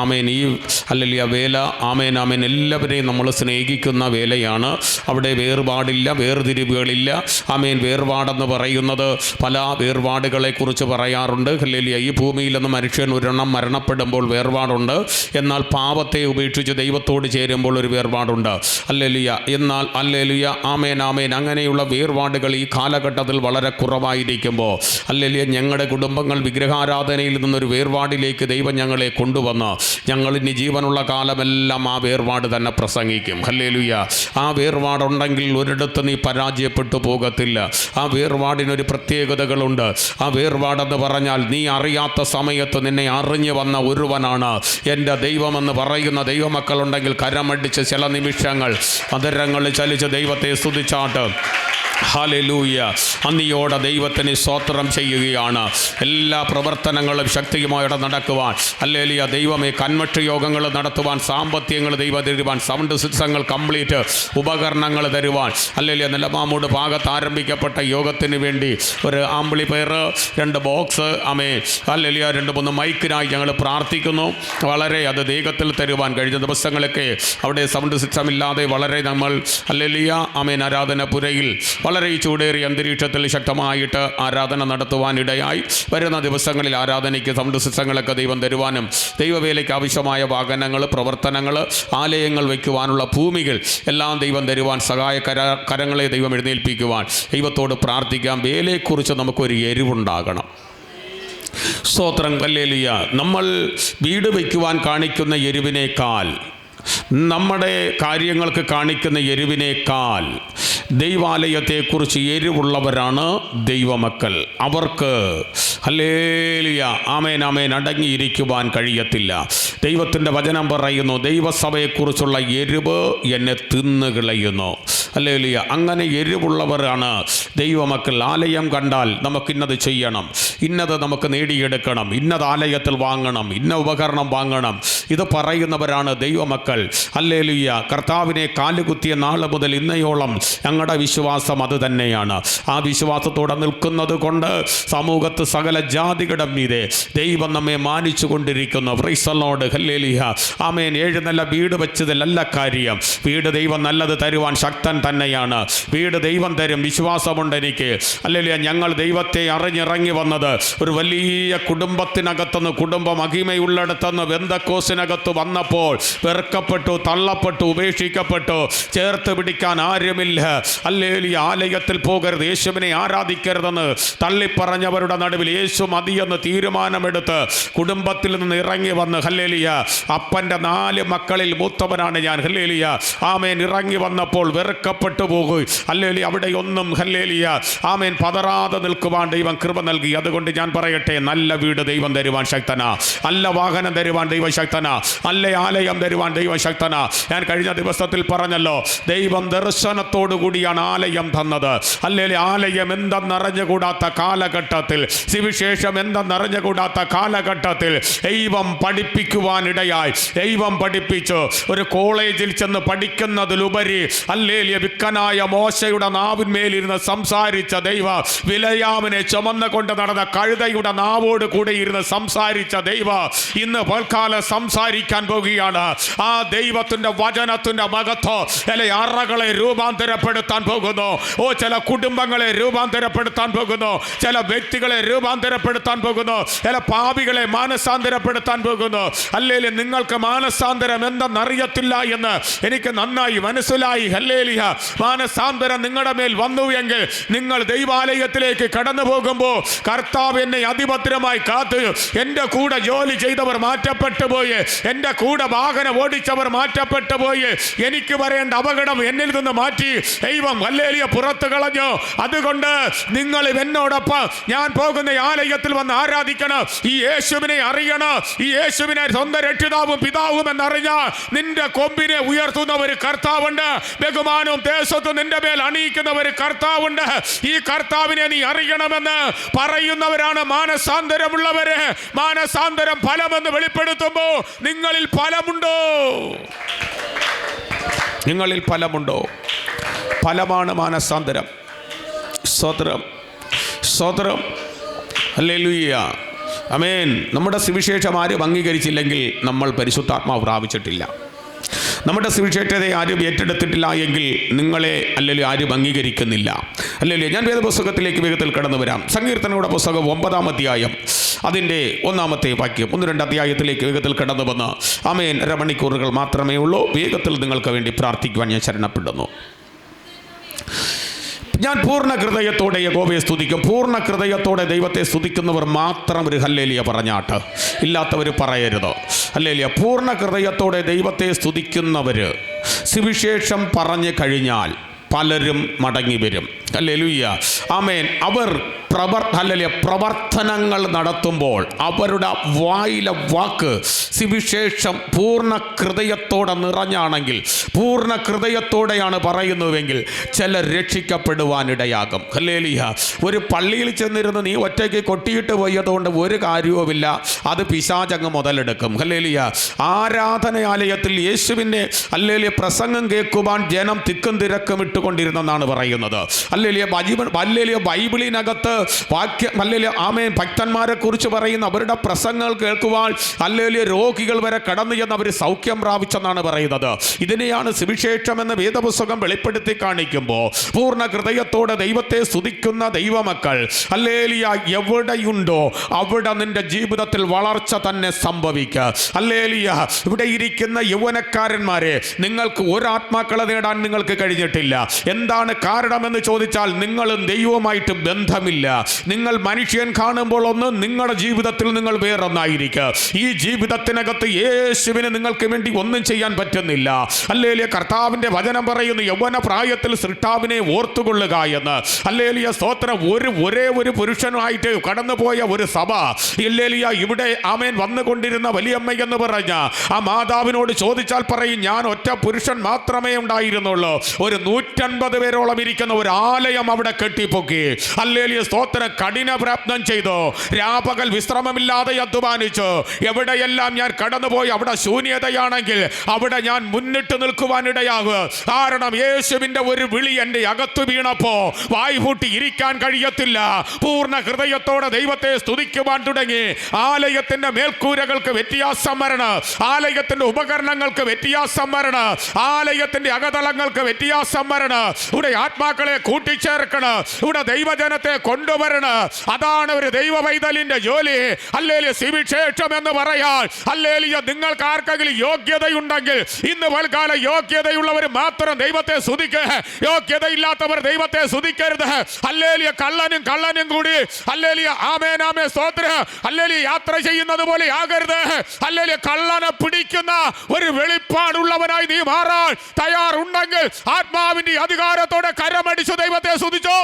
ആമേൻ ഈ ഹല്ലേലൂയ വേല ആമേൻ ആമേൻ എല്ലാവരെയും നമ്മൾ സ്നേഹിക്കുന്ന വേലയാണ്. അവിടെ വേർപാടില്ല, വേർതിരിവുകളില്ല. ആമേൻ വേർപാടെന്ന് പറയുന്നത് പല വേർപാടുകളെക്കുറിച്ച് പറയാറുണ്ട്. ഹല്ലേലൂയ ഈ ഭൂമിയിൽ നിന്ന് മനുഷ്യൻ ഒരെണ്ണം മരണപ്പെടുമ്പോൾ വേർപാടുണ്ട്. എന്നാൽ പാപത്തെ ഉപേക്ഷിച്ച് ദൈവത്തോട് ചേരുമ്പോൾ ഒരു വേർപാടുണ്ട്. ഹല്ലേലൂയ. എന്നാൽ ഹല്ലേലൂയ ആമേൻ ആമേൻ അങ്ങനെയുള്ള വേർപാടുകൾ ഈ കാലഘട്ടത്തിൽ വളരെ കുറവായിരിക്കുമ്പോൾ ഹല്ലേലൂയ ഞങ്ങളുടെ കുടുംബങ്ങൾ വിഗ്രഹാരാധനയിൽ നിന്നൊരു വേർപാടിലേക്ക് ദൈവം ഞങ്ങളെ കൊണ്ടുവന്ന് ഞങ്ങൾ ഇനി ജീവനുള്ള കാലമെല്ലാം ആ വേർപാട് തന്നെ പ്രസംഗിക്കും. ഹല്ലേലൂയ. ആ വേർപാടുണ്ടെങ്കിൽ ഒരിടത്ത് നീ പരാജയപ്പെട്ടു പോകത്തില്ല. ആ വേർപാടിനൊരു പ്രത്യേകതകളുണ്ട്. ആ വേർപാടെന്ന് പറഞ്ഞാൽ നീ അറിയാത്ത സമയത്ത് നിന്നെ അറിഞ്ഞു വന്ന ഒരുവനാണ് എൻ്റെ ദൈവമെന്ന് പറയുന്ന ദൈവമക്കളുണ്ടെങ്കിൽ കരമടിച്ച് ചില നിമിഷങ്ങൾ അതരങ്ങളിൽ ചലിച്ച് ദൈവത്തെ സ്തുതിച്ചാട്ട് ഹല്ലേലൂയ നന്ദിയോടെ ദൈവത്തിന് സ്തോത്രം ചെയ്യുകയാണ്. എല്ലാ പ്രവർത്തനങ്ങളും ശക്തിയുമായിട്ട് നടക്കുവാൻ ഹല്ലേലൂയ ദൈവമേ കൺവെർട്ട് യോഗങ്ങൾ നടത്തുവാൻ, സാമ്പത്തികങ്ങൾ ദൈവം തരുവാൻ, സൗണ്ട് സിസ്റ്റങ്ങൾ കംപ്ലീറ്റ് ഉപകരണങ്ങൾ തരുവാൻ ഹല്ലേലൂയ നെല്ലമാമൂട് ഭാഗത്ത് ആരംഭിക്കപ്പെട്ട യോഗത്തിന് വേണ്ടി ഒരു ആംപ്ലിഫയർ, 2 ബോക്സ് ആമേൻ ഹല്ലേലൂയ 2-3 മൈക്കിനായി ഞങ്ങൾ പ്രാർത്ഥിക്കുന്നു. വളരെ അത് ദൈവത്തിൽ തരുവാൻ കഴിഞ്ഞ ദിവസങ്ങളൊക്കെ അവിടെ സൗണ്ട് സിസ്റ്റം ഇല്ലാതെ വളരെ നമ്മൾ ഹല്ലേലൂയ ആമേൻ ആരാധനപുരയിൽ വളരെ ഈ ചൂടേറിയ അന്തരീക്ഷത്തിൽ ശക്തമായിട്ട് ആരാധന നടത്തുവാനിടയായി. വരുന്ന ദിവസങ്ങളിൽ ആരാധനയ്ക്ക് സൗണ്ട് സിസ്റ്റങ്ങളൊക്കെ ദൈവം തരുവാനും ദൈവവേലയ്ക്ക് ആവശ്യമായ വാഹനങ്ങൾ, പ്രവർത്തനങ്ങൾ, ആലയങ്ങൾ വയ്ക്കുവാനുള്ള ഭൂമികൾ എല്ലാം ദൈവം തരുവാൻ സഹായ കരങ്ങളെ ദൈവം എഴുന്നേൽപ്പിക്കുവാൻ ദൈവത്തോട് പ്രാർത്ഥിക്കാം. വേലയെക്കുറിച്ച് നമുക്കൊരു എരിവുണ്ടാകണം. സ്തോത്രം. ഹല്ലേലൂയ. നമ്മൾ വീട് വയ്ക്കുവാൻ കാണിക്കുന്ന എരിവിനേക്കാൾ, നമ്മുടെ കാര്യങ്ങൾക്ക് കാണിക്കുന്ന എരിവിനേക്കാൾ ദൈവാലയത്തെക്കുറിച്ച് എരിവുള്ളവരാണ് ദൈവമക്കൾ. അവർക്ക് ഹല്ലേലൂയ ആമേൻ ആമേൻ അടങ്ങിയിരിക്കുവാൻ കഴിയത്തില്ല. ദൈവത്തിൻ്റെ വചനം പറയുന്നു, ദൈവസഭയെക്കുറിച്ചുള്ള എരിവ് എന്നെ തിന്നുകളയുന്നു. ഹല്ലേലൂയ. അങ്ങനെ എരിവുള്ളവരാണ് ദൈവമക്കൾ. ആലയം കണ്ടാൽ നമുക്കിന്നത് ചെയ്യണം, ഇന്നത് നമുക്ക് നേടിയെടുക്കണം, ഇന്നത് ആലയത്തിൽ വാങ്ങണം, ഇന്ന ഉപകരണം വാങ്ങണം, ഇത് പറയുന്നവരാണ് ദൈവമക്കൾ. ഹല്ലേലൂയ. കർത്താവിനെ കാലുകുത്തിയ നാൾ മുതൽ ഇന്നയോളം ഞങ്ങളുടെ വിശ്വാസം അത് തന്നെയാണ്. ആ വിശ്വാസത്തോടെ നിൽക്കുന്നത് കൊണ്ട് സമൂഹത്ത് സകല ജാതികളുടെ മീതെ ദൈവം നമ്മെ മാനിച്ചു കൊണ്ടിരിക്കുന്നു. Price the Lord. ഹല്ലേലൂയ. ആമേൻ. 7 നല്ല വീട് വെച്ചതിലല്ല കാര്യം. വീട് ദൈവം നല്ലത് തരുവാൻ ശക്തൻ തന്നെയാണ്. വീട് ദൈവം തരും, വിശ്വാസമുണ്ട് എനിക്ക്. ഹല്ലേലൂയ. ഞങ്ങൾ ദൈവത്തെ അറിഞ്ഞിറങ്ങി വന്നത് ഒരു വലിയ കുടുംബത്തിനകത്തുനിന്ന്, കുടുംബ മഹിമയുള്ളിടത്തുനിന്ന് ബെന്തക്കോസിനകത്ത് വന്നപ്പോൾ വെറുക്കപ്പെട്ടു, തള്ളപ്പെട്ടു, ഉപേക്ഷിക്കപ്പെട്ടു, ചേർത്ത് പിടിക്കാൻ ആരുമില്ല. ഹല്ലേലൂയ. ആലയത്തിൽ പോകരുത്, യേശുവിനെ ആരാധിക്കരുതെന്ന് തള്ളിപ്പറഞ്ഞവരുടെ നടുവിൽ യേശു മതിയെന്ന് തീരുമാനമെടുത്ത് കുടുംബത്തിൽ നിന്ന് ഇറങ്ങി വന്ന് ഹല്ലേലൂയ അപ്പൻ്റെ 4 മക്കളിൽ മൂത്തവനാണ് ഞാൻ. ഹല്ലേലൂയ ആമേൻ. ഇറങ്ങി വന്നപ്പോൾ വെറുക്കപ്പെട്ടു പോകും. ഹല്ലേലൂയ. അവിടെ ഒന്നും ഹല്ലേലൂയ ആമേൻ പതറാതെ നിൽക്കുവാൻ ദൈവം കൃപ നൽകി. അതുകൊണ്ട് ഞാൻ പറയട്ടെ, നല്ല വീട് ദൈവം തരുവാൻ ശക്തനാ, നല്ല വാഹനം തരുവാൻ ദൈവം ശക്തനാ, നല്ല ആലയം തരുവാൻ ദൈവം ശക്തനാ. ഞാൻ കഴിഞ്ഞ ദിവസത്തിൽ പറഞ്ഞല്ലോ, ദൈവം ദർശനത്തോടു കൂടിയാണ് ആലയം തന്നത്. ഹല്ലേലൂയ. ആലയം എന്തെന്നറിഞ്ഞുകൂടാത്ത കാലഘട്ടത്തിൽ, സുവിശേഷം എന്തെന്നറിഞ്ഞുകൂടാത്ത കാലഘട്ടത്തിൽ ദൈവം പഠിപ്പിക്കുവാനിടയായി. ദൈവം പഠിപ്പിച്ചു. ഒരു കോളേജിൽ ചെന്ന് പഠിക്കുന്നതിലുപരി ഹല്ലേലൂയ വിക്കനായ മോശയുടെ നാവിന്മേലിരുന്ന് സംസാരിച്ച ദൈവം, വിലയാമിനെ ചുമന്നുകൊണ്ട് നടന്ന കഴുതയുടെ നാവോട് കൂടെ ഇരുന്ന് സംസാരിച്ച ദൈവം ഇന്ന് പൽക്കാലം സംസാരിക്കാൻ പോകുകയാണ്. ആ ദൈവത്തിന്റെ വചനത്തിന്റെ മഹത്വം ചില അറകളെ രൂപാന്തരപ്പെടുത്താൻ പോകുന്നു. ചില കുടുംബങ്ങളെ രൂപാന്തരപ്പെടുത്താൻ പോകുന്നു, ചില വ്യക്തികളെ രൂപാന്തരപ്പെടുത്താൻ പോകുന്നു, ചില പാപികളെ മാനസാന്തരപ്പെടുത്താൻ പോകുന്നു. ഹല്ലേലൂയ. നിങ്ങൾക്ക് മാനസാന്തരം എന്തെന്നറിയത്തില്ല എന്ന് എനിക്ക് നന്നായി മനസ്സിലായി. ഹല്ലേലൂയ. മാനസാന്തരം നിങ്ങളുടെ മേൽ വന്നു എങ്കിൽ നിങ്ങൾ ദൈവാലയത്തിലേക്ക് കടന്നു പോകുമ്പോൾ കർത്താവ് എന്നെ അതിഭദ്രമായി കാത്ത്, എൻ്റെ കൂടെ ജോലി ചെയ്തവർ മാറ്റപ്പെട്ടു പോയി, എൻ്റെ കൂടെ വാഹനം ഓടിച്ചവർ മാറ്റപ്പെട്ടു പോയി, എനിക്ക് വരേണ്ട അപകടം എന്നിൽ നിന്ന് മാറ്റി ദൈവം ഹല്ലേലൂയ പുറത്തു കളഞ്ഞു. അതുകൊണ്ട് നിങ്ങൾ എന്നോടൊപ്പം ഞാൻ പോകുന്ന ആലയത്തിൽ വന്ന് ആരാധിക്കണം, ഈ യേശുവിനെ അറിയണം, ഈ യേശുവിനെ സ്വന്തം രക്ഷിതാവും പിതാവും എന്നറിഞ്ഞാൽ നിന്റെ കൊമ്പിനെ ഉയർത്തുന്ന ഒരു കർത്താവുണ്ട്, ബഹുമാനവും ദേശത്തും നിന്റെ മേൽ അണിയിക്കുന്ന ഒരു കർത്താവുണ്ട്. ഈ കർത്താവിനെ നീ അറിയണമെന്ന് പറയുന്നവരാണ് മാനസാന്തരമുള്ളവര്. മാനസാന്തരം ഫലമെന്ന് വെളിപ്പെടുത്തുമ്പോൾ നിങ്ങളിൽ ഫലമുണ്ടോ? നിങ്ങളിൽ ഫലമുണ്ടോ? ഫലമാണ് മാനസാന്തരം. സ്തോത്രം, സ്തോത്രം. ഹല്ലേലൂയ. ആമേൻ. നമ്മുടെ സുവിശേഷം ആരും അംഗീകരിച്ചില്ലെങ്കിൽ നമ്മൾ പരിശുദ്ധാത്മാവ് പ്രാപിച്ചിട്ടില്ല. നമ്മുടെ സുവിശേഷത്തെ ആരും ഏറ്റെടുത്തിട്ടില്ല എങ്കിൽ നിങ്ങളെ അല്ലെങ്കിൽ ആരും അംഗീകരിക്കുന്നില്ല. അല്ലെങ്കിൽ ഞാൻ വേദപുസ്തകത്തിലേക്ക് വേഗത്തിൽ കടന്നു വരാം. സങ്കീർത്തനങ്ങളുടെ പുസ്തകം 9-ാം അധ്യായം അതിൻ്റെ 1-ാമത്തെ വാക്യം 1-2 അധ്യായത്തിലേക്ക് വേഗത്തിൽ കടന്നു വന്ന് ആമേൻ. അരമണിക്കൂറുകൾ മാത്രമേ ഉള്ളൂ. വേഗത്തിൽ നിങ്ങൾക്ക് വേണ്ടി പ്രാർത്ഥിക്കുവാൻ ഞാൻ ശരണപ്പെടുന്നു. ഞാൻ പൂർണ്ണ ഹൃദയത്തോടെ യഹോവയെ സ്തുതിക്കും. പൂർണ്ണ ഹൃദയത്തോടെ ദൈവത്തെ സ്തുതിക്കുന്നവർ മാത്രം ഒരു ഹല്ലേലൂയ പറഞ്ഞാട്ട്, ഇല്ലാത്തവർ പറയരുത്. ഹല്ലേലൂയ. പൂർണ്ണ ഹൃദയത്തോടെ ദൈവത്തെ സ്തുതിക്കുന്നവർ സുവിശേഷം പറഞ്ഞു കഴിഞ്ഞാൽ പലരും മടങ്ങി വരും. ഹല്ലേലൂയ. ആമേൻ. അവർ പ്രവർത്തനങ്ങൾ നടത്തുമ്പോൾ അവരുടെ വായിലെ വാക്ക് സുവിശേഷം പൂർണ്ണ ഹൃദയത്തോടെ നിറഞ്ഞാണെങ്കിൽ, പൂർണ്ണ ഹൃദയത്തോടെയാണ് പറയുന്നുവെങ്കിൽ ചിലർ രക്ഷിക്കപ്പെടുവാനിടയാകും. ഹല്ലേലൂയ. ഒരു പള്ളിയിൽ ചെന്നിരുന്ന് നീ ഒറ്റയ്ക്ക് കൊട്ടിയിട്ട് പോയതുകൊണ്ട് ഒരു കാര്യവുമില്ല, അത് പിശാചങ്ങ് മുതലെടുക്കും. ഹല്ലേലൂയ. ആരാധനാലയത്തിൽ യേശുവിൻ്റെ ഹല്ലേലൂയ പ്രസംഗം കേൾക്കുവാൻ ജനം തിക്കും തിരക്കും ഇട്ടുകൊണ്ടിരുന്നെന്നാണ് പറയുന്നത്. ഹല്ലേലൂയ. ബൈബിളിനകത്ത് ഹല്ലേലൂയ ആമേൻ ഭക്തന്മാരെ കുറിച്ച് പറയുന്ന അവരുടെ പ്രസംഗങ്ങൾ കേൾക്കുവാൻ ഹല്ലേലൂയ രോഗികൾ വരെ കടന്നു ചെന്ന് അവർ സൗഖ്യം പ്രാപിച്ചെന്നാണ് പറയുന്നത്. ഇതിനെയാണ് സുവിശേഷം എന്ന വേദപുസ്തകം വെളിപ്പെടുത്തി കാണിക്കുമ്പോൾ പൂർണ്ണ ഹൃദയത്തോടെ ദൈവത്തെ സ്തുതിക്കുന്ന ദൈവമക്കൾ ഹല്ലേലൂയ എവിടെയുണ്ടോ അവിടെ നിന്റെ ജീവിതത്തിൽ വളർച്ച തന്നെ സംഭവിക്കുക. ഹല്ലേലൂയ. ഇവിടെ ഇരിക്കുന്ന യൗവനക്കാരന്മാരെ, നിങ്ങൾക്ക് ഒരാത്മാക്കളെ നേടാൻ നിങ്ങൾക്ക് കഴിഞ്ഞിട്ടില്ല. എന്താണ് കാരണമെന്ന് ചോദിച്ചാൽ നിങ്ങളും ദൈവവുമായിട്ട് ബന്ധമില്ല. നിങ്ങൾ മനുഷ്യൻ കാണുമ്പോൾ ഒന്ന്, നിങ്ങളുടെ ജീവിതത്തിൽ നിങ്ങൾ വേറൊന്നായിരിക്കുക. ഈ ജീവിതത്തിനകത്ത് യേശുവിന് നിങ്ങൾക്ക് വേണ്ടി ഒന്നും ചെയ്യാൻ പറ്റുന്നില്ല. ഹല്ലേലൂയ. കർത്താവിൻ്റെ വചനം പറയുന്നു, യൗവന പ്രായത്തിൽ സൃഷ്ടാവിനെ ഓർത്തുകൊള്ളുക എന്ന്. ഹല്ലേലൂയ. സ്തോത്രം. ഒരേ ഒരു പുരുഷനുമായിട്ട് കടന്നുപോയ ഒരു സഭ ഹല്ലേലൂയ ഇവിടെ ആമേൻ വന്നുകൊണ്ടിരുന്ന വലിയമ്മ എന്ന് പറഞ്ഞ ആ മാതാവിനോട് ചോദിച്ചാൽ പറയും, ഞാൻ ഒറ്റ പുരുഷൻ മാത്രമേ ഉണ്ടായിരുന്നുള്ളൂ. ഒരു 150 പേരോളം ഇരിക്കുന്ന ഒരു ആലയം അവിടെ കെട്ടിപ്പൊക്കി. ഹല്ലേലൂയ. സ്തോത്രം. കഠിന പ്രയത്നം ചെയ്തു, രാപകൽ വിശ്രമമില്ലാതെ അധ്വാനിച്ചു. എവിടെയെല്ലാം ഞാൻ കടന്നുപോയി അവിടെ ശൂന്യതയാണെങ്കിൽ അവിടെ ഞാൻ മുന്നിട്ട് നിൽക്കുവാനിടയാകും. കാരണം യേശുവിൻ്റെ ഒരു വിളി എൻ്റെ അകത്തു വീണപ്പോ വായ്പൂട്ടി ഇരിക്കാൻ കഴിയത്തില്ല. പൂർണ്ണ ഹൃദയത്തോടെ ദൈവത്തെ സ്തുതിക്കുവാൻ തുടങ്ങി. ആലയത്തിന്റെ മേൽക്കൂരകൾക്ക് വ്യത്യാസം വരണം, ആലയത്തിന്റെ ഉപകരണങ്ങൾക്ക് വ്യത്യാസം വരണം, ആലയത്തിന്റെ അകതളങ്ങൾക്ക് വ്യത്യാസം വരണം. ഇവിടെ ആത്മാക്കളെ കൂട്ടിച്ചേർക്കണം, ഇവിടെ ദൈവജനത്തെ കൊണ്ടുവരണം. അതാണ് ഒരു ദൈവ പൈതലിന്റെ ജോലി. ഹല്ലേലൂയ. സുവിശേഷം എന്ന് പറയാൻ ഹല്ലേലൂയ നിങ്ങൾക്ക് ആർക്കെങ്കിലും യോഗ്യതയുണ്ടെങ്കിൽ ഇന്ന് പൽക്കാല യോഗ്യതയുള്ളവർ മാത്രം ദൈവത്തെ സ്തുതിക്കുക. യോഗ്യതയില്ലാത്തവർ ദൈവത്തെ സ്തുതിക്കരുത്. ഹല്ലേലൂയ. കള്ളനും കൂടി ഹല്ലേലൂയ ആമേൻ ആമേൻ സ്തോത്രം ഹല്ലേലൂയ യാത്ര ചെയ്യുന്നത് പോലെ ആകരുത്. ഹല്ലേലൂയ. കള്ളനെ പിടിക്കുന്ന ഒരു വെളിപ്പാടുള്ളവനായി നീ മാറാൻ തയ്യാറുണ്ടെങ്കിൽ ആത്മാവിന്റെ അധികാരത്തോടെ കരമടിച്ചു ദൈവത്തെ സ്തുതിച്ചോ.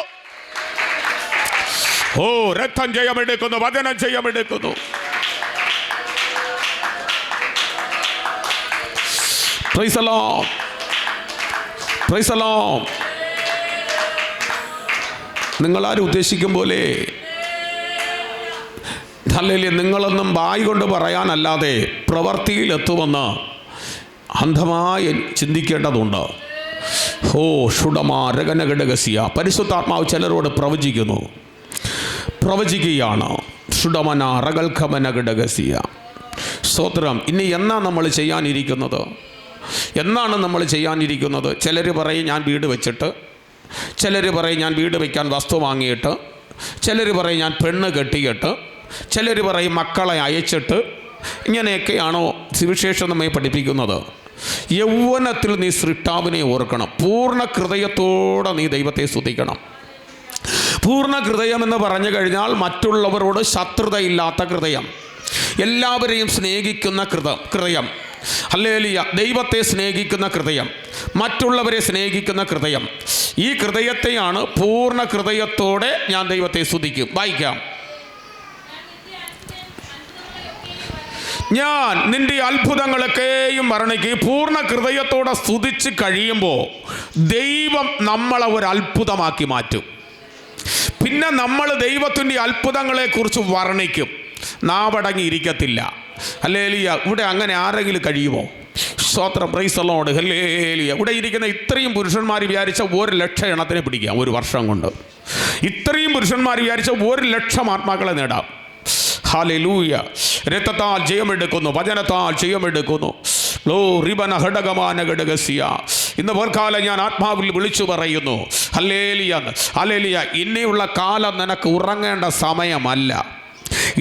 ഓ, രക്തം ജയമെടുക്കുന്നു, വചനം ജയമെടുക്കുന്നു. Praise the Lord. Praise the Lord. നിങ്ങളാരും ഉദ്ദേശിക്കും പോലെ ഹല്ലേലൂയ നിങ്ങളൊന്നും വായ് കൊണ്ട് പറയാനല്ലാതെ പ്രവൃത്തിയിലെത്തുമെന്ന് അന്ധമായി ചിന്തിക്കേണ്ടതുണ്ട്. ഹോ ഷുഡമാ രഗനഘടകസിയ. പരിശുദ്ധാത്മാവ് ചിലരോട് പ്രവചിക്കുകയാണ്. ഷുഡമന റകൽഖമനഘടകസിയ. സ്തോത്രം. ഇനി എന്നാണ് നമ്മൾ ചെയ്യാനിരിക്കുന്നത്? ചിലർ പറയും ഞാൻ വീട് വെച്ചിട്ട്, ചിലർ പറയും ഞാൻ വീട് വയ്ക്കാൻ വസ്തു വാങ്ങിയിട്ട്, ചിലർ പറയും ഞാൻ പെണ്ണ് കെട്ടിയിട്ട്, ചിലർ പറയും മക്കളെ അയച്ചിട്ട്. ഇങ്ങനെയൊക്കെയാണോ സുവിശേഷം നമ്മെ പഠിപ്പിക്കുന്നത്? യൗവനത്തിൽ നീ സൃഷ്ടാവിനെ ഓർക്കണം. പൂർണ്ണ ഹൃദയത്തോടെ നീ ദൈവത്തെ സ്തുതിക്കണം. പൂർണ്ണ ഹൃദയം എന്ന് പറഞ്ഞു കഴിഞ്ഞാൽ മറ്റുള്ളവരോട് ശത്രുതയില്ലാത്ത ഹൃദയം, എല്ലാവരെയും സ്നേഹിക്കുന്ന ഹൃദയം. ഹല്ലേലൂയ. ദൈവത്തെ സ്നേഹിക്കുന്ന ഹൃദയം, മറ്റുള്ളവരെ സ്നേഹിക്കുന്ന ഹൃദയം. ഈ ഹൃദയത്തെയാണ് പൂർണ്ണ ഹൃദയത്തോടെ ഞാൻ ദൈവത്തെ സ്തുതിക്കും. വായിക്കാം. ഞാൻ നിന്റെ അത്ഭുതങ്ങളൊക്കെയും വർണ്ണിക്കും. പൂർണ്ണ ഹൃദയത്തോടെ സ്തുതിച്ച് കഴിയുമ്പോൾ ദൈവം നമ്മളെ ഒരു അത്ഭുതമാക്കി മാറ്റും. പിന്നെ നമ്മൾ ദൈവത്തിൻ്റെ അത്ഭുതങ്ങളെക്കുറിച്ച് വർണ്ണിക്കും, നാവടങ്ങി ഇരിക്കത്തില്ല. ഹല്ലേലൂയ. ഇവിടെ അങ്ങനെ ആരെങ്കിലും കഴിയുമോ? സ്തോത്രം. Price the Lord. ഹല്ലേലൂയ. ഇവിടെ ഇരിക്കുന്ന ഇത്രയും പുരുഷന്മാർ വിചാരിച്ച 1,00,000 എണ്ണത്തിനെ പിടിക്കാം ഒരു വർഷം കൊണ്ട്. ഇത്രയും പുരുഷന്മാർ വിചാരിച്ച 1,00,000 ആത്മാക്കളെ നേടാം. ഹല്ലേലൂയ. രക്തത്താൽ ജയമെടുക്കുന്നു, വചനത്താൽ ജയമെടുക്കുന്നു. ഇന്ന് പോൽക്കാലം ഞാൻ ആത്മാവിൽ വിളിച്ചു പറയുന്നു, ഹല്ലേലൂയ, ഹല്ലേലൂയ. ഇനിയുള്ള കാലം നിനക്ക് ഉറങ്ങേണ്ട സമയമല്ല.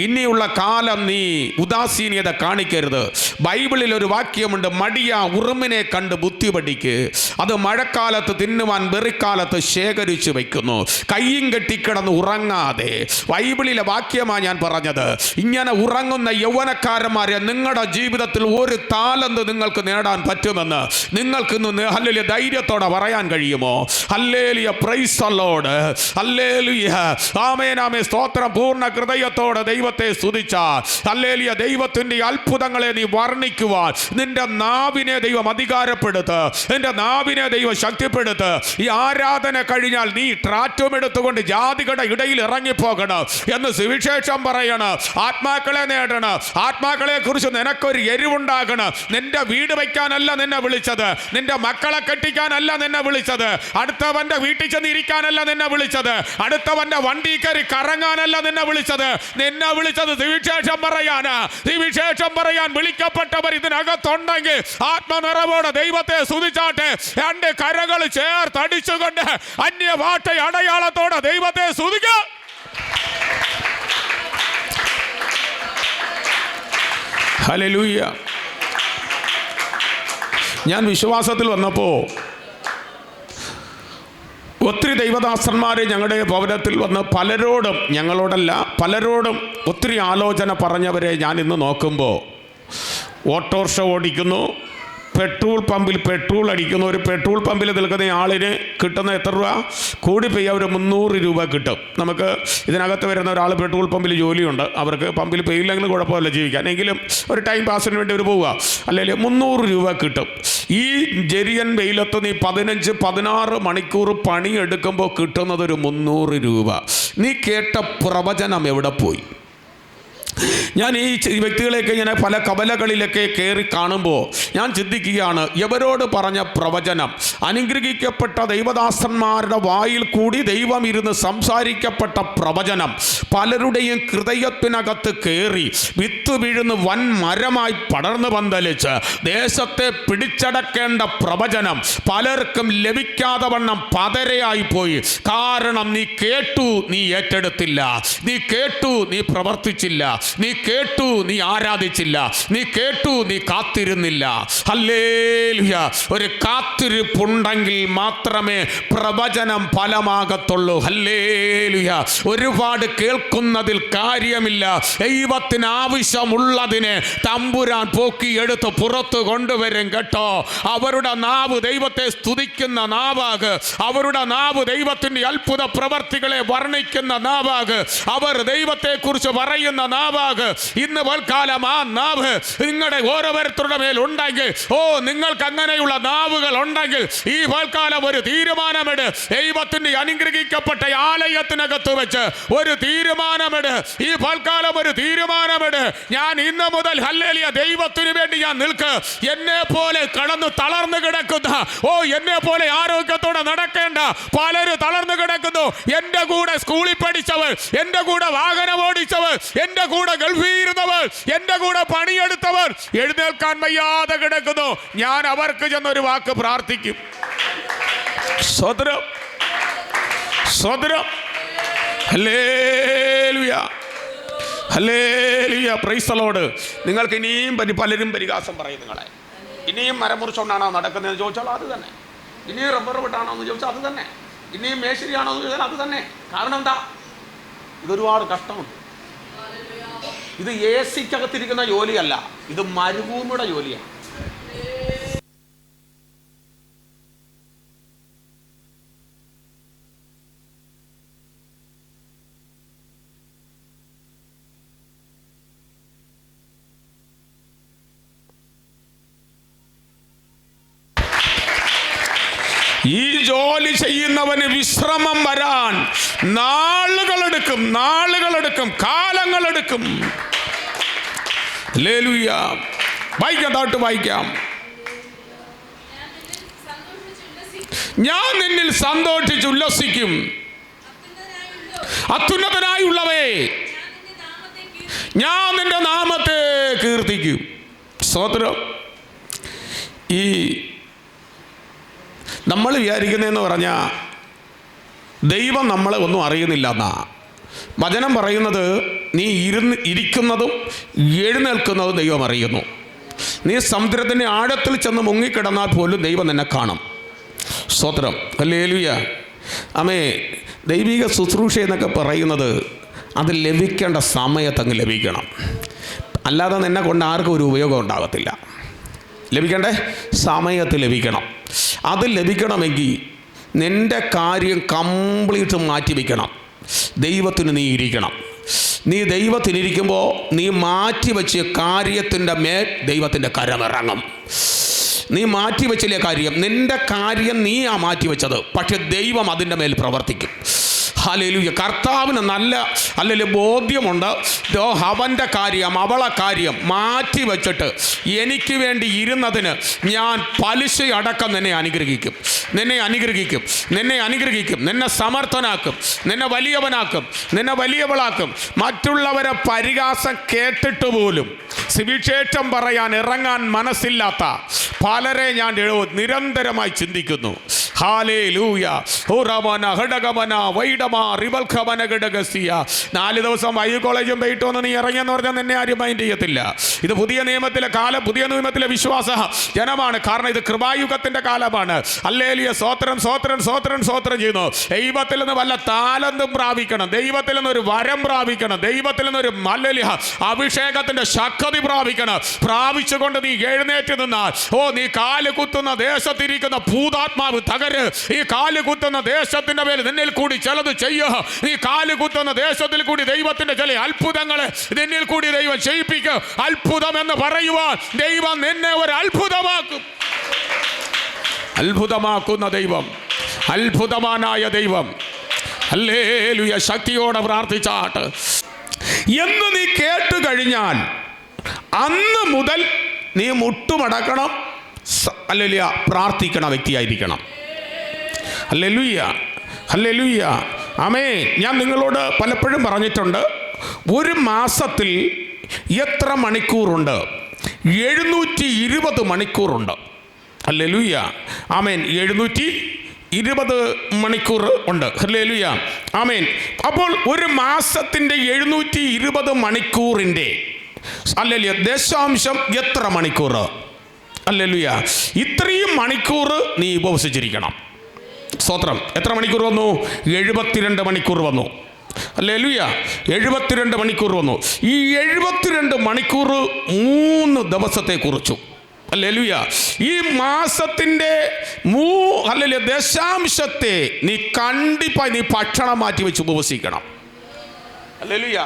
ഇനിയുള്ള കാലം നീ ഉദാസീനത കാണിക്കരുത്. ബൈബിളിൽ ഒരു വാക്യമുണ്ട്, മടിയ ഉറുമ്പിനെ കണ്ട് ബുദ്ധി പഠിക്ക്. അത് മഴക്കാലത്ത് തിന്നുവാൻ വെറിക്കാലത്ത് ശേഖരിച്ചു വയ്ക്കുന്നു. കയ്യും കെട്ടിക്കിടന്ന് ഉറങ്ങാതെ. ബൈബിളിലെ വാക്യമാണ് ഞാൻ പറഞ്ഞത്. ഇങ്ങനെ ഉറങ്ങുന്ന യൗവനക്കാരന്മാരെ, നിങ്ങളുടെ ജീവിതത്തിൽ ഒരു താലന്ത് നിങ്ങൾക്ക് നേടാൻ പറ്റുമെന്ന് നിങ്ങൾക്കിന്ന് ഹല്ലേലൂയ ധൈര്യത്തോടെ പറയാൻ കഴിയുമോ? ഹല്ലേലൂയ, പ്രൈസ് ദി ലോർഡ്, ഹല്ലേലൂയ, ആമേൻ, ആമേൻ, സ്തോത്രം. പൂർണ്ണ ഹൃദയത്തോടെ ദൈവത്തെ സ്തുതിച്ചാൽ, ഹല്ലേലൂയ, ദൈവത്തിന്റെ അത്ഭുതങ്ങളെ നീ വർണ്ണിക്കുവാൻ നിന്റെ നാവിനെ ദൈവം അധികാരപ്പെടുത്ത്, നിന്റെ നാവിനെ ദൈവം ശക്തിപ്പെടുത്ത്. ഈ ആരാധന കഴിഞ്ഞാൽ നീ ട്രാറ്റും എടുത്തുകൊണ്ട് ജാതികളുടെ ഇടയിൽ ഇറങ്ങിപ്പോകണം എന്ന് സുവിശേഷം പറയണം. ആത്മാക്കളെ നേടണം. ആത്മാക്കളെ കുറിച്ച് നിനക്കൊരു എരിവുണ്ടാകണം. നിന്റെ വീട് വയ്ക്കാനല്ല നിന്നെ വിളിച്ചത്, നിന്റെ മക്കളെ കെട്ടിക്കാനല്ല നിന്നെ വിളിച്ചത്, അടുത്തവന്റെ വീട്ടിൽ ചെന്നിരിക്കാനല്ല നിന്നെ വിളിച്ചത്, അടുത്തവന്റെ വണ്ടി കയറി കറങ്ങാനല്ല നിന്നെ വിളിച്ചത്. നിന്നെ വിളിച്ചത് സുവിശേഷം പറയാനാ. സുവിശേഷം പറയാൻ വിളിക്കപ്പെട്ടവർ ഇതിനകത്തുണ്ടെങ്കിൽ ആത്മനിറവോടെ ദൈവത്തെ സ്തുതിച്ചാട്ടെ. രണ്ട് കരകൾ ചേർത്തടിച്ചുകൊണ്ട് അന്യഭാഷ അടയാളത്തോടെ ദൈവത്തെ സ്തുതിക്കുക. ഹല്ലേലൂയ. ഞാൻ വിശ്വാസത്തിൽ വന്നപ്പോൾ ഒത്തിരി ദൈവദാസന്മാരെ ഞങ്ങളുടെ ഭവനത്തിൽ വന്ന് പലരോടും, ഞങ്ങളോടല്ല പലരോടും ഒത്തിരി ആലോചന പറഞ്ഞവരെ ഞാൻ ഇന്ന് നോക്കുമ്പോൾ, ഓട്ടോറിക്ഷ ഓടിക്കുന്നു, പെട്രോൾ പമ്പിൽ പെട്രോൾ അടിക്കുന്നു. ഒരു പെട്രോൾ പമ്പിൽ നിൽക്കുന്ന ആളിന് കിട്ടുന്ന എത്ര രൂപ? കൂടിപ്പോയി ഒരു 300 രൂപ കിട്ടും. നമുക്ക് ഇതിനകത്ത് വരുന്ന ഒരാൾ പെട്രോൾ പമ്പിൽ ജോലിയുണ്ട്, അവർക്ക് പമ്പിൽ പെയില്ലെങ്കിലും കുഴപ്പമില്ല ജീവിക്കാൻ, എങ്കിലും ഒരു ടൈം പാസിന് വേണ്ടി അവർ പോവുക, അല്ലെങ്കിൽ 300 രൂപ കിട്ടും. ഈ ജെരിയൻ വെയിലത്ത് നീ 15-16 മണിക്കൂർ പണിയെടുക്കുമ്പോൾ കിട്ടുന്നത് ഒരു 300 രൂപ. നീ കേട്ട പ്രവചനം എവിടെ പോയി? ഞാൻ ഈ വ്യക്തികളെയൊക്കെ ഇങ്ങനെ പല കവലകളിലൊക്കെ കയറി കാണുമ്പോൾ ഞാൻ ചിന്തിക്കുകയാണ്, എവരോട് പറഞ്ഞ പ്രവചനം, അനുഗ്രഹിക്കപ്പെട്ട ദൈവദാസന്മാരുടെ വായിൽ കൂടി ദൈവം ഇരുന്ന് സംസാരിക്കപ്പെട്ട പ്രവചനം പലരുടെയും ഹൃദയത്തിനകത്ത് കയറി വിത്ത് വീഴുന്ന വൻ മരമായി പടർന്നു പന്തലിച്ച് ദേശത്തെ പിടിച്ചടക്കേണ്ട പ്രവചനം പലർക്കും ലഭിക്കാതെ വണ്ണം പതരയായി പോയി. കാരണം നീ കേട്ടു, നീ ഏറ്റെടുത്തില്ല. നീ കേട്ടു, നീ പ്രവർത്തിച്ചില്ല. നീ കേട്ടു, നീ ആരാധിച്ചില്ല. നീ കേട്ടു, നീ കാത്തിരുന്നില്ല. ഹല്ലേലൂയ. ഒരു കാത്തിരിപ്പുണ്ടെങ്കിൽ മാത്രമേ പ്രവചനം ഫലമാകത്തുള്ളൂ. ഹല്ലേലൂയ. ഒരുപാട് കേൾക്കുന്നതിൽ കാര്യമില്ല. ദൈവത്തിന് ആവശ്യമുള്ളതിനെ തമ്പുരാൻ പോക്കിയെടുത്ത് പുറത്തു കൊണ്ടുവരും കേട്ടോ. അവരുടെ നാവ് ദൈവത്തെ സ്തുതിക്കുന്ന നാവാക്. അവരുടെ നാവ് ദൈവത്തിന്റെ അത്ഭുത പ്രവർത്തികളെ വർണ്ണിക്കുന്ന നാവാക്. അവർ ദൈവത്തെക്കുറിച്ച് പറയുന്ന നാവാക്. ഇന്ന് തൽക്കാലം ആ നാവ് നിങ്ങളുടെ ഓരോരുത്തരുടെ മേൽ ഉണ്ടെങ്കിൽ, നിങ്ങൾക്ക് അങ്ങനെയുള്ള നാവുകൾ ഉണ്ടെങ്കിൽ ഈ തൽക്കാലം ഒരു തീരുമാനമെട്. ദൈവത്തിന്റെ അനുഗ്രഹിക്കപ്പെട്ട ആലയത്തിനകത്ത് വെച്ച് ഒരു തീരുമാനമെട്. ഈ തൽക്കാലം ഒരു തീരുമാനമെട്. ഞാൻ ഇന്ന് മുതൽ ഹല്ലേലൂയ ദൈവത്തിന് വേണ്ടി ഞാൻ നിൽക്ക്. എന്നെ പോലെ കടന്നു തളർന്നു കിടക്കുന്ന, എന്നെ പോലെ ആരോഗ്യത്തോടെ നടക്കേണ്ട പലരും തളർന്നു കിടക്കുന്നു. എന്റെ കൂടെ സ്കൂളിൽ പഠിച്ചവർ, എന്റെ കൂടെ വാഹനം ഓടിച്ചവർ, എന്റെ കൂടെ ഗൾഫിയിരുന്നവർ, എന്റെ കൂടെ പണിയെടുത്തവർ എഴുന്നേൽക്കാൻ വയ്യാതെ കിടക്കുന്നു. ഞാൻ അവർക്ക് ചെന്നൊരു വാക്ക് പ്രാർത്ഥിക്കും. സ്വതന്ത്രം, സ്വതന്ത്രം. ഹല്ലേലൂയ, ഹല്ലേലൂയ, പ്രൈസ് ദി ലോർഡ്. നിങ്ങൾക്ക് ഇനിയും പലരും പരിഹാസം പറയും. നിങ്ങളെ ഇനിയും മരം മുറിച്ചുകൊണ്ടാണോ നടക്കുന്നതെന്ന് ചോദിച്ചാൽ അത് തന്നെ. ഇനിയും റബ്ബർ വിട്ടാണോ എന്ന് ചോദിച്ചാൽ അത് തന്നെ. ഇനിയും മേശരിയാണോ എന്ന് ചോദിച്ചാൽ അത് തന്നെ. കാരണം എന്താ? ഇതൊരുപാട് കഷ്ടമുണ്ട്. ഇത് AC-ക്കകത്തിരിക്കുന്ന ജോലിയല്ല, ഇത് മരുഭൂമിയുടെ ജോലിയാണ്. ഈ ജോലി ചെയ്യുന്നവന് വിശ്രമം വരാൻ നാളുകളെടുക്കും, നാളുകളെടുക്കും, കാലങ്ങളെടുക്കും. ഹല്ലേലൂയ. വായിക്കാം, താട്ട് വായിക്കാം. ഞാൻ നിന്നിൽ സന്തോഷിച്ച് ഉല്ലസിക്കും. അത്യുന്നതനായുള്ളവേ, ഞാൻ നിൻ്റെ നാമത്തെ കീർത്തിക്കും. സ്തോത്രം. ഈ നമ്മൾ വിചാരിക്കുന്നതെന്ന് പറഞ്ഞാൽ ദൈവം നമ്മളെ ഒന്നും അറിയുന്നില്ല എന്നാ. വചനം പറയുന്നത് നീ ഇരിക്കുന്നതും എഴുന്നേൽക്കുന്നതും ദൈവം അറിയുന്നു. നീ സമുദ്രത്തിൻ്റെ ആഴത്തിൽ ചെന്ന് മുങ്ങിക്കിടന്നാൽ പോലും ദൈവം നിന്നെ കാണും. സ്തോത്രം. ഹല്ലേലൂയ. ആമേ. ദൈവിക ശുശ്രൂഷ എന്നൊക്കെ പറയുന്നത് അത് ലഭിക്കേണ്ട സമയത്തങ്ങ് ലഭിക്കണം. അല്ലാതെ നിന്നെ കൊണ്ട് ആർക്കും ഒരു ഉപയോഗം ഉണ്ടാകത്തില്ല. ലഭിക്കേണ്ട സമയത്ത് ലഭിക്കണം. അത് ലഭിക്കണമെങ്കിൽ നിൻ്റെ കാര്യം കംപ്ലീറ്റ് മാറ്റി വയ്ക്കണം. ദൈവത്തിന് നീ ഇരിക്കണം. നീ ദൈവത്തിനിരിക്കുമ്പോൾ നീ മാറ്റിവെച്ച കാര്യത്തിൻ്റെ മേൽ ദൈവത്തിൻ്റെ കരമിറങ്ങും. നീ മാറ്റിവെച്ചില്ലേ കാര്യം, നിൻ്റെ കാര്യം നീയാ മാറ്റിവെച്ചത്, പക്ഷെ ദൈവം അതിൻ്റെ മേൽ പ്രവർത്തിക്കും. ഹല്ലേലൂയ. കർത്താവിന് നല്ല അല്ലെങ്കിൽ ബോധ്യമുണ്ട്. അവൻ്റെ കാര്യം അവളെ കാര്യം മാറ്റി വച്ചിട്ട് എനിക്ക് വേണ്ടി ഇരുന്നതിന് ഞാൻ പലിശ അടക്കം നിന്നെ അനുഗ്രഹിക്കും. നിന്നെ സമർത്ഥനാക്കും, നിന്നെ വലിയവനാക്കും, നിന്നെ വലിയവളാക്കും. മറ്റുള്ളവരെ പരിഹാസം കേട്ടിട്ട് പോലും സുവിശേഷം പറയാൻ ഇറങ്ങാൻ മനസ്സില്ലാത്ത പലരെ ഞാൻ നിരന്തരമായി ചിന്തിക്കുന്നു. ഹല്ലേലൂയ. ഹുറമന ഹടകമന വൈഡമ റിവൽഖമന ഗഡഗസിയ. 4 ദിവസം വൈ കോളേജും പോയിട്ട് വന്ന് നീ ഇറങ്ങിയെന്ന് പറഞ്ഞാൽ നിന്നെ ആരും മൈൻഡ് ചെയ്യത്തില്ല. ഇത് പുതിയ നിയമത്തിലെ കാലം, പുതിയ നിയമത്തിലെ വിശ്വാസ ജനമാണ്. കാരണം ഇത് കൃപായുഗത്തിൻ്റെ കാലമാണ്. ഹല്ലേലൂയ. സ്തോത്രം സ്തോത്രം സ്തോത്രം സ്തോത്രം ചെയ്യുന്നു. ദൈവത്തിൽ നിന്ന് വല്ല താലന്തും പ്രാപിക്കണം, ദൈവത്തിൽ നിന്നൊരു വരം പ്രാപിക്കണം, ദൈവത്തിൽ നിന്നൊരു ഹല്ലേലൂയ അഭിഷേകത്തിൻ്റെ ശക്തി പ്രാപിക്കണം. പ്രാപിച്ചുകൊണ്ട് നീ എഴുന്നേറ്റ് നിന്നാൽ നീ കാല് കുത്തുന്ന ദേശത്തിരിക്കുന്ന ഭൂതാത്മാവ് തകര്. ഈ കാല് കുത്തുന്ന ദേശത്തിന്റെ മേൽ നിന്നിൽ കൂടി ചിലത് ചെയ്യുക. നീ കാല് കുത്തുന്ന ദേശത്തിൽ കൂടി ദൈവത്തിന്റെ ചില അത്ഭുതങ്ങളെ നിന്നിൽ കൂടി ദൈവം ചെയ്യിപ്പിക്കുക. അത്ഭുതം എന്ന് പറയുവാൻ ദൈവം നിന്നെ ഒരു അത്ഭുതമാക്കും. അത്ഭുതമാക്കുന്ന ദൈവം, അത്ഭുതമാനായ ദൈവം. ഹല്ലേലൂയ. ശക്തിയോടെ പ്രാർത്ഥിച്ചാട്ട് എന്ന് നീ കേട്ട് കഴിഞ്ഞാൽ അന്ന് മുതൽ നീ മുട്ടുമടക്കണം, ഹല്ലേലൂയ പ്രാർത്ഥിക്കണ വ്യക്തിയായിരിക്കണം. ഹല്ലേലൂയ. ഹല്ലേലൂയ. ആമേൻ. ഞാൻ നിങ്ങളോട് പലപ്പോഴും പറഞ്ഞിട്ടുണ്ട്, ഒരു മാസത്തിൽ എത്ര മണിക്കൂറുണ്ട്? 720 മണിക്കൂറുണ്ട്. ഹല്ലേലൂയ. ആമേൻ. 720 മണിക്കൂർ ഉണ്ട്. ഹല്ലേലൂയ. ആമേൻ. അപ്പോൾ ഒരു മാസത്തിൻ്റെ 720 മണിക്കൂറിൻ്റെ ഹല്ലേലൂയ ദശാംശം എത്ര മണിക്കൂർ? ഹല്ലേലൂയ. ഇത്രയും മണിക്കൂർ നീ ഉപവസിച്ചിരിക്കണം. സ്തോത്രം. എത്ര മണിക്കൂർ വന്നു? 72 മണിക്കൂർ വന്നു. ഹല്ലേലൂയ. 72 മണിക്കൂർ വന്നു. ഈ 72 മണിക്കൂർ 3 ദിവസത്തെ കുറിച്ചു. ഹല്ലേലൂയ. ഈ മാസത്തിൻ്റെ ഹല്ലേലൂയ ദശാംശത്തെ നീ കണ്ടിപ്പായി നീ ഭക്ഷണം മാറ്റി വെച്ച് ഉപവസിക്കണം. ഹല്ലേലൂയ.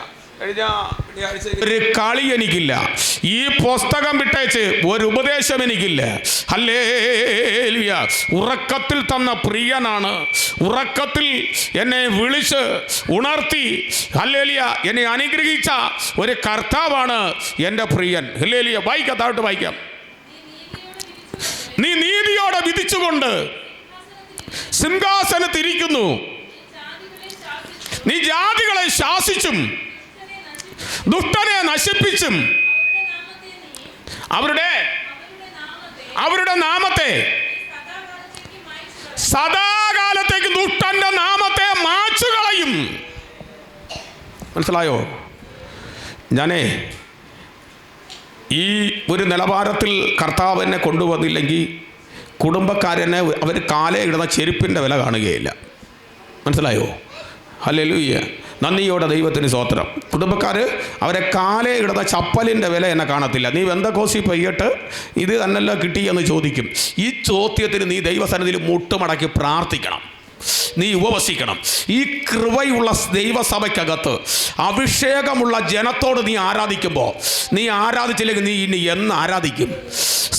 ഒരു കളി എനിക്കില്ല, ഈ പുസ്തകം വിട്ടേച്ച് ഒരു ഉപദേശം എനിക്കില്ല. ഹല്ലേലൂയ. ഉറക്കത്തിൽ തന്ന പ്രിയനാണ്, ഉറക്കത്തിൽ എന്നെ വിളിച്ച് ഉണർത്തി ഹല്ലേലൂയ എന്നെ അനുഗ്രഹിച്ച ഒരു കർത്താവാണ് എൻ്റെ പ്രിയൻ. ഹല്ലേലൂയ. വായിക്കാം, താഴോട്ട് വായിക്കാം. നീ നീതിയോടെ വിധിച്ചുകൊണ്ട് സിംഹാസനത്തിരിക്കുന്നു, നീ ജാതികളെ ശാസിച്ചും ദുഷ്ടനെ നശിപ്പിച്ചും അവരുടെ നാമത്തെ സദാകാലത്തേക്ക് ദുഷ്ടന്റെ നാമത്തെ മാച്ചുകളയും. മനസ്സിലായോ? ഞാനേ ഈ ഒരു നിലവാരത്തിൽ കർത്താവ് എന്നെ കൊണ്ടുവന്നില്ലെങ്കിൽ കുടുംബക്കാരെന്നെ അവർ കാലേ ഇടുന്ന ചെരുപ്പിൻ്റെ വില കാണുകയില്ല. മനസ്സിലായോ? ഹല്ലേലൂയ. നന്ദിയോടെ ദൈവത്തിന് സ്തോത്രം. കുടുംബക്കാർ അവരെ കാലേ ഇടുന്ന ചപ്പലിൻ്റെ വില എന്നെ കാണത്തില്ല. നീ വെന്തക്കോസി പെയ്യട്ട് ഇത് തന്നെല്ലോ കിട്ടിയെന്ന് ചോദിക്കും. ഈ ചോദ്യത്തിന് നീ ദൈവസന്നിധിയിൽ മുട്ടുമടക്കി പ്രാർത്ഥിക്കണം, നീ ഉപവസിക്കണം. ഈ കൃപയുള്ള ദൈവസഭയ്ക്കകത്ത് അഭിഷേകമുള്ള ജനത്തോട് നീ ആരാധിക്കുമ്പോൾ, നീ ആരാധിച്ചില്ലെങ്കിൽ നീ ഇനി എന്ന് ആരാധിക്കും?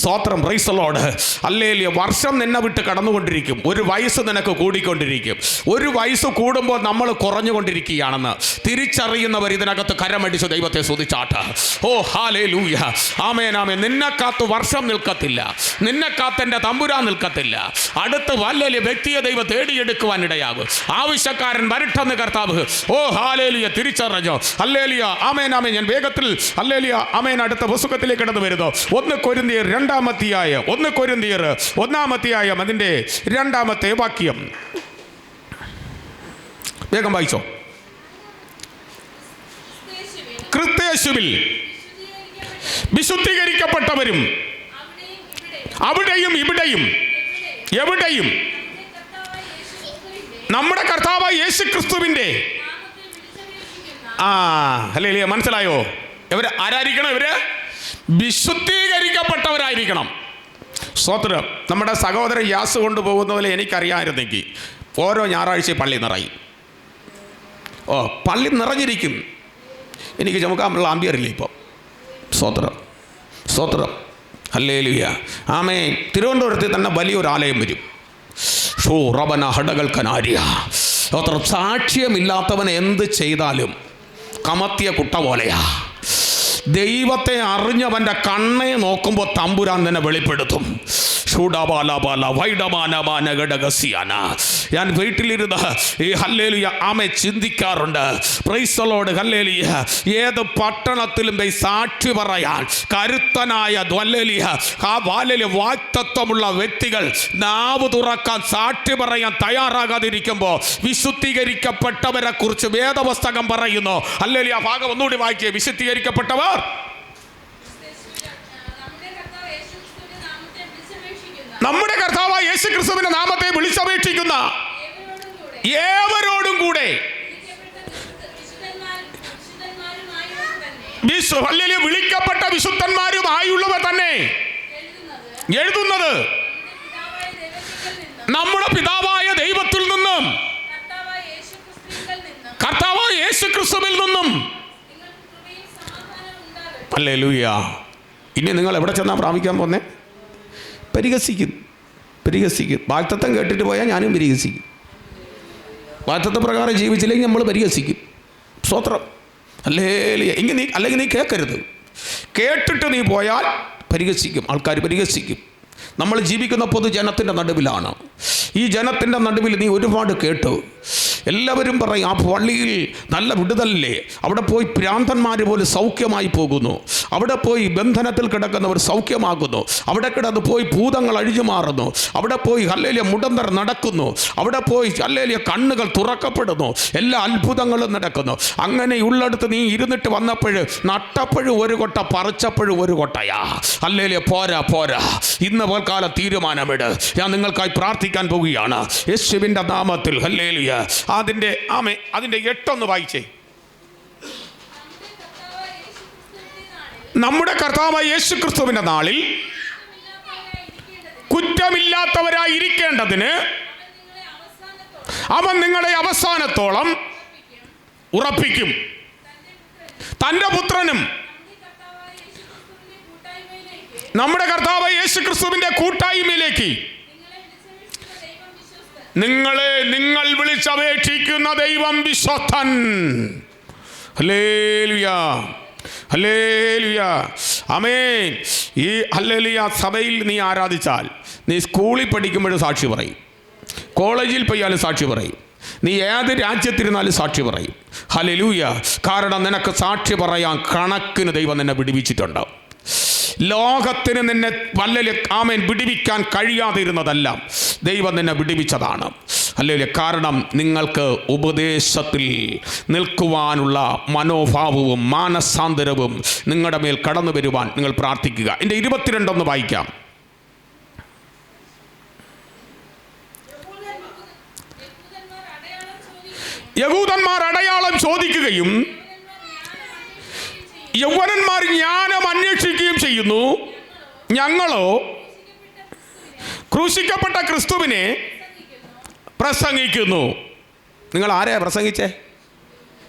സ്തോത്രം. Price the Lord. ഹല്ലേലൂയ. വർഷം നിന്നെ വിട്ട് കടന്നുകൊണ്ടിരിക്കും, ഒരു വയസ്സ് നിനക്ക് കൂടിക്കൊണ്ടിരിക്കും. ഒരു വയസ്സ് കൂടുമ്പോൾ നമ്മൾ കുറഞ്ഞുകൊണ്ടിരിക്കുകയാണെന്ന് തിരിച്ചറിയുന്നവർ ഇതിനകത്ത് കരമടിച്ച് ദൈവത്തെ സ്തുതിച്ചാട്ട്. ഓ ഹല്ലേലൂയ. ആമേൻ ആമേൻ. നിന്നെ കാത്ത് വർഷം നിൽക്കത്തില്ല, നിന്നെ കാത്ത് എൻ്റെ തമ്പുരാൻ നിൽക്കത്തില്ല. അടുത്ത് വല്യ വ്യക്തിയെ ദൈവം തേടിയെടുക്കും എടുക്കുവാൻ ഇടയാകും. ആവശ്യക്കാരൻ വരട്ടെന്ന് കർത്താവ് ഓ ഹല്ലേലൂയ തിരിച്ചറിഞ്ഞോ. ഹല്ലേലൂയ ആമേൻ ആമേൻ. ഞാൻ വേഗത്തിൽ ഹല്ലേലൂയ ആമേൻ അടുത്ത പുസ്തകത്തിലേക്ക് കടന്നു വരുന്നു. 1 കൊരിന്ത്യർ 2-ാം അധ്യായം 1 കൊരിന്ത്യർ 1-ാം അധ്യായം അതിൻ്റെ 2-ാമത്തെ വാക്യം വേഗം വായിച്ചോ. ക്രിസ്തയേശുവിൽ വിശുദ്ധീകരിക്കപ്പെട്ടവരും അവിടെയും ഇവിടെയും എവിടെയും നമ്മുടെ കർത്താവായ യേശു ക്രിസ്തുവിൻ്റെ ഹല്ലേലൂയ. മനസ്സിലായോ? ഇവര് ആരായിരിക്കണം? ഇവര് വിശുദ്ധീകരിക്കപ്പെട്ടവരായിരിക്കണം. സ്തോത്രം. നമ്മുടെ സഹോദരൻ യാസ് കൊണ്ടുപോകുന്ന പോലെ എനിക്കറിയാമായിരുന്നെങ്കിൽ ഓരോ ഞായറാഴ്ചയും പള്ളി നിറയും. പള്ളി നിറഞ്ഞിരിക്കും. എനിക്ക് ചുമക്കാനുള്ള ആംബിയറില്ല ഇപ്പോൾ. സ്തോത്രം സ്തോത്രം. ഹല്ലേലൂയ ആമേൻ. തിരുവനന്തപുരത്തിൽ തന്നെ വലിയൊരു ആലയം വരും. റബന ഹടകൽക്കനാര്യ. സ്തോത്രം. സാക്ഷ്യമില്ലാത്തവൻ എന്ത് ചെയ്താലും കമത്തിയ കുട്ട പോലെയാ. ദൈവത്തെ അറിഞ്ഞവൻ്റെ കണ്ണെ നോക്കുമ്പോൾ തമ്പുരാൻ തന്നെ വെളിപ്പെടുത്തും. ഞാൻ വീട്ടിലിരുന്ന് ഈ ഹല്ലേലൂയ ആമേ ചിന്തിക്കാറുണ്ട്. Praise the Lord. ഹല്ലേലൂയ. ഏത് പട്ടണത്തിലും സാക്ഷി പറയാൻ കരുത്തനായ വാക്തത്വമുള്ള വ്യക്തികൾ നാവ് തുറക്കാൻ സാക്ഷി പറയാൻ തയ്യാറാകാതിരിക്കുമ്പോൾ വിശുദ്ധീകരിക്കപ്പെട്ടവരെ കുറിച്ച് വേദപുസ്തകം പറയുന്നു. ഹല്ലേലൂയ. ഭാഗം ഒന്നുകൂടി വായിക്കുക. വിശുദ്ധീകരിക്കപ്പെട്ടവർ നമ്മുടെ കർത്താവായ യേശു ക്രിസ്തുവിന്റെ നാമത്തെ വിളിച്ചപേക്ഷിക്കുന്ന ഏവരോടും കൂടെ വിളിക്കപ്പെട്ട വിശുദ്ധന്മാരുമായുള്ളവർ തന്നെ എഴുതുന്നത് നമ്മുടെ പിതാവായ ദൈവത്തിൽ നിന്നും കർത്താവായ യേശു ക്രിസ്തുവിൽ നിന്നും. ഹല്ലേലൂയ. ഇനി നിങ്ങൾ എവിടെ ചെന്നാ പ്രാപിക്കാൻ പോന്നേ? പരിഹസിക്കും. വാഗ്ദത്തം കേട്ടിട്ട് പോയാൽ ഞാനും പരിഹസിക്കും. വാഗ്ദത്ത പ്രകാരം ജീവിച്ചില്ലെങ്കിൽ നമ്മൾ പരിഹസിക്കും. സ്തോത്രം. അല്ലെങ്കിൽ നീ കേൾക്കരുത്. കേട്ടിട്ട് നീ പോയാൽ പരിഹസിക്കും. ആൾക്കാർ പരിഹസിക്കും. നമ്മൾ ജീവിക്കുന്ന പൊതുജനത്തിൻ്റെ നടുവിലാണ്. ഈ ജനത്തിൻ്റെ നടുവിൽ നീ ഒരുപാട് കേട്ടു. എല്ലാവരും പറയും ആ പള്ളിയിൽ നല്ല വിടുതലല്ലേ, അവിടെ പോയി ഭ്രാന്തന്മാർ പോലും സൗഖ്യമായി പോകുന്നു, അവിടെ പോയി ബന്ധനത്തിൽ കിടക്കുന്നവർ സൗഖ്യമാകുന്നു, അവിടെ കിടന്ന് പോയി ഭൂതങ്ങൾ അഴിഞ്ഞു മാറുന്നു, അവിടെ പോയി ഹല്ലേലൂയ മുടന്തർ നടക്കുന്നു, അവിടെ പോയി ഹല്ലേലൂയ കണ്ണുകൾ തുറക്കപ്പെടുന്നു, എല്ലാ അത്ഭുതങ്ങളും നടക്കുന്നു. അങ്ങനെയുള്ളിടത്ത് നീ ഇരുന്നിട്ട് വന്നപ്പോഴ് നട്ടപ്പോഴും ഒരു കൊട്ട, പറിച്ചപ്പോഴും ഒരു കൊട്ടയാ. ഹല്ലേലൂയ. പോരാ. ഇന്ന് പോൽക്കാലം തീരുമാനമിട്. ഞാൻ നിങ്ങൾക്കായി പ്രാർത്ഥിക്കാൻ പോവുകയാണ് യേശുവിൻ്റെ നാമത്തിൽ. ഹല്ലേലൂയ. അതിൻ്റെ 8 വായിച്ചേ. നമ്മുടെ കർത്താവായ യേശു ക്രിസ്തുവിന്റെ നാളിൽ കുറ്റമില്ലാത്തവരായിരിക്കേണ്ടതിന് അവൻ നിങ്ങളെ അവസാനത്തോളം ഉറപ്പിക്കും. തൻ്റെ പുത്രനും നമ്മുടെ കർത്താവായ യേശു ക്രിസ്തുവിന്റെ കൂട്ടായ്മയിലേക്ക് നിങ്ങൾ വിളിച്ചപേക്ഷിക്കുന്ന ദൈവം വിശ്വസ്തൻ. ഹല്ലേലൂയ. ഹല്ലേലൂയ. ആമേൻ. ഈ ഹല്ലേലൂയ സഭയിൽ നീ ആരാധിച്ചാൽ, നീ സ്കൂളിൽ പഠിക്കുമ്പോഴും സാക്ഷി പറയും, കോളേജിൽ പോയാലും സാക്ഷി പറയും, നീ ഏത് രാജ്യത്തിരുന്നാലും സാക്ഷി പറയും. ഹല്ലേലൂയ. കാരണം നിനക്ക് സാക്ഷി പറയാൻ കണക്കിന് ദൈവം നിന്നെ വിടുവിച്ചിട്ടുണ്ട്. ലോകത്തിന് നിന്നെ ആമേൻ വിടുവിക്കാൻ കഴിയാതിരുന്നതെല്ലാം ദൈവം നിന്നെ വിടുവിച്ചതാണ്. ഹല്ലേലൂയ. കാരണം നിങ്ങൾക്ക് ഉപദേശത്തിൽ നിൽക്കുവാനുള്ള മനോഭാവവും മാനസാന്തരവും നിങ്ങളുടെ മേൽ കടന്നു വരുവാൻ നിങ്ങൾ പ്രാർത്ഥിക്കുക. എൻ്റെ 22 വായിക്കാം. യഹൂദന്മാർ അടയാളം ചോദിക്കുകയും യൗവനന്മാർ ജ്ഞാനം അന്വേഷിക്കുകയും ചെയ്യുന്നു. ഞങ്ങളോ ക്രൂശിക്കപ്പെട്ട ക്രിസ്തുവിനെ പ്രസംഗിക്കുന്നു. നിങ്ങൾ ആരെയാ പ്രസംഗിച്ചേ?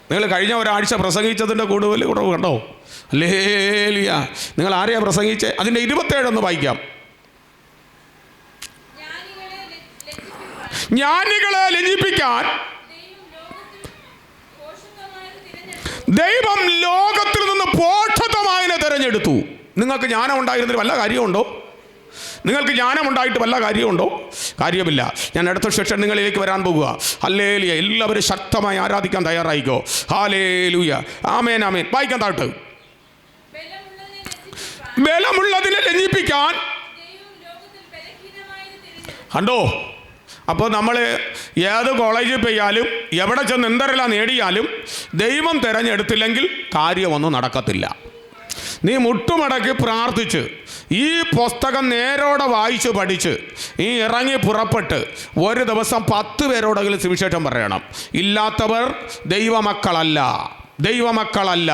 നിങ്ങൾ കഴിഞ്ഞ ഒരാഴ്ച പ്രസംഗിച്ചതിൻ്റെ കൂടുതൽ കണ്ടോ? ഹല്ലേലൂയ. നിങ്ങൾ ആരെയാ പ്രസംഗിച്ചേ? അതിൻ്റെ 27 വായിക്കാം. ജ്ഞാനികളെ ലജ്ജിപ്പിക്കാൻ ദൈവം ലോകത്തിൽ നിന്ന് പോഷത്വമായതിനെ തിരഞ്ഞെടുത്തു. നിങ്ങൾക്ക് ജ്ഞാനം ഉണ്ടായിരുന്നതിൽ വല്ല കാര്യമുണ്ടോ? നിങ്ങൾക്ക് ജ്ഞാനം ഉണ്ടായിട്ട് വല്ല കാര്യമുണ്ടോ? കാര്യമില്ല. ഞാൻ അടുത്ത സെഷൻ നിങ്ങളിലേക്ക് വരാൻ പോകുക. ഹല്ലേലൂയ. എല്ലാവരും ശക്തമായി ആരാധിക്കാൻ തയ്യാറായിക്കോ. ഹല്ലേലൂയ. ആമേൻ ആമേൻ. വായിക്കാൻ താട്ട്. ബലമുള്ളതിനെ ലജ്ജിപ്പിക്കാൻ. കണ്ടോ? അപ്പോൾ നമ്മൾ ഏത് കോളേജിൽ പോയാലും എവിടെ ചെന്ന് എന്തെല്ലാം നേടിയാലും ദൈവം തിരഞ്ഞെടുത്തില്ലെങ്കിൽ കാര്യമൊന്നും നടക്കത്തില്ല. നീ മുട്ടുമടക്കി പ്രാർത്ഥിച്ച് ഈ പുസ്തകം നേരോടെ വായിച്ച് പഠിച്ച് ഈ ഇറങ്ങി പുറപ്പെട്ട് ഒരു ദിവസം 10 പേരോടെങ്കിലും സുവിശേഷം പറയണം. ഇല്ലാത്തവർ ദൈവമക്കളല്ല, ദൈവമക്കളല്ല,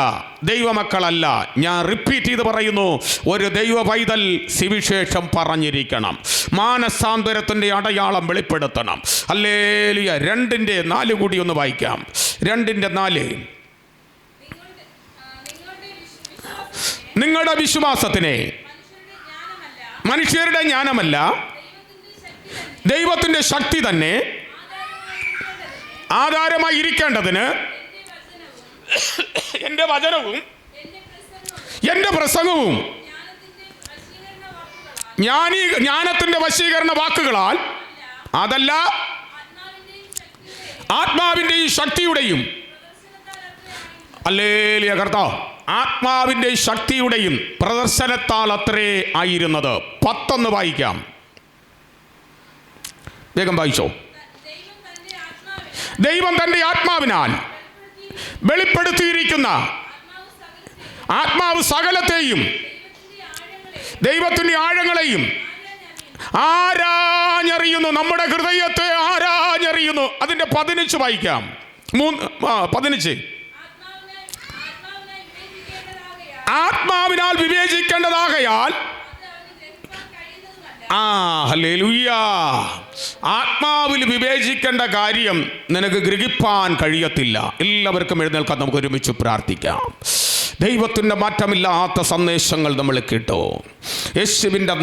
ദൈവമക്കളല്ല. ഞാൻ റിപ്പീറ്റ് ചെയ്ത് പറയുന്നു, ഒരു ദൈവ പൈതൽ സുവിശേഷം പറഞ്ഞിരിക്കണം. മാനസാന്തരത്തിൻ്റെ അടയാളം വെളിപ്പെടുത്തണം. ഹല്ലേലൂയ. 2:4 കൂടി ഒന്ന് വായിക്കാം. 2:4. നിങ്ങളുടെ വിശ്വാസത്തിനെ മനുഷ്യരുടെ ജ്ഞാനമല്ല ദൈവത്തിൻ്റെ ശക്തി തന്നെ ആധാരമായി ഇരിക്കേണ്ടതിന് എൻ്റെ വചനവും എൻ്റെ പ്രസംഗവും ജ്ഞാനത്തിൻ്റെ വശീകരണ വാക്കുകളാൽ അതല്ല ആത്മാവിൻ്റെയും ശക്തിയുടെയും. ഹല്ലേലൂയ. കർത്താവ് ആത്മാവിൻ്റെ ശക്തിയുടെയും പ്രദർശനത്താൽ അത്രേ ആയിരുന്നത്. 10 വായിക്കാം. വേഗം വായിച്ചോ. ദൈവം തൻ്റെ ആത്മാവിനാൽ വെളിപ്പെടുത്തിയിരിക്കുന്ന ആത്മാവ് സകലത്തെയും ദൈവത്തിൻ്റെ ആഴങ്ങളെയും ആരാഞ്ഞറിയുന്നു. നമ്മുടെ ഹൃദയത്തെ ആരാഞ്ഞറിയുന്നു. അതിൻ്റെ 15 വായിക്കാം. 15. ആത്മാവിനാൽ വിവേചിക്കേണ്ടതാകയാൽ. ഹല്ലേലൂയ. ആത്മാവിൽ വിവേചിക്കേണ്ട കാര്യം നിനക്ക് ഗ്രഹിപ്പാൻ കഴിയത്തില്ല. എല്ലാവർക്കും എഴുന്നേൽക്കാൻ നമുക്ക് ഒരുമിച്ച് പ്രാർത്ഥിക്കാം. ദൈവത്തിൻ്റെ മാറ്റമില്ലാത്ത സന്ദേശങ്ങൾ നമ്മൾ കേട്ടോ. യേശുവിൻ്റെ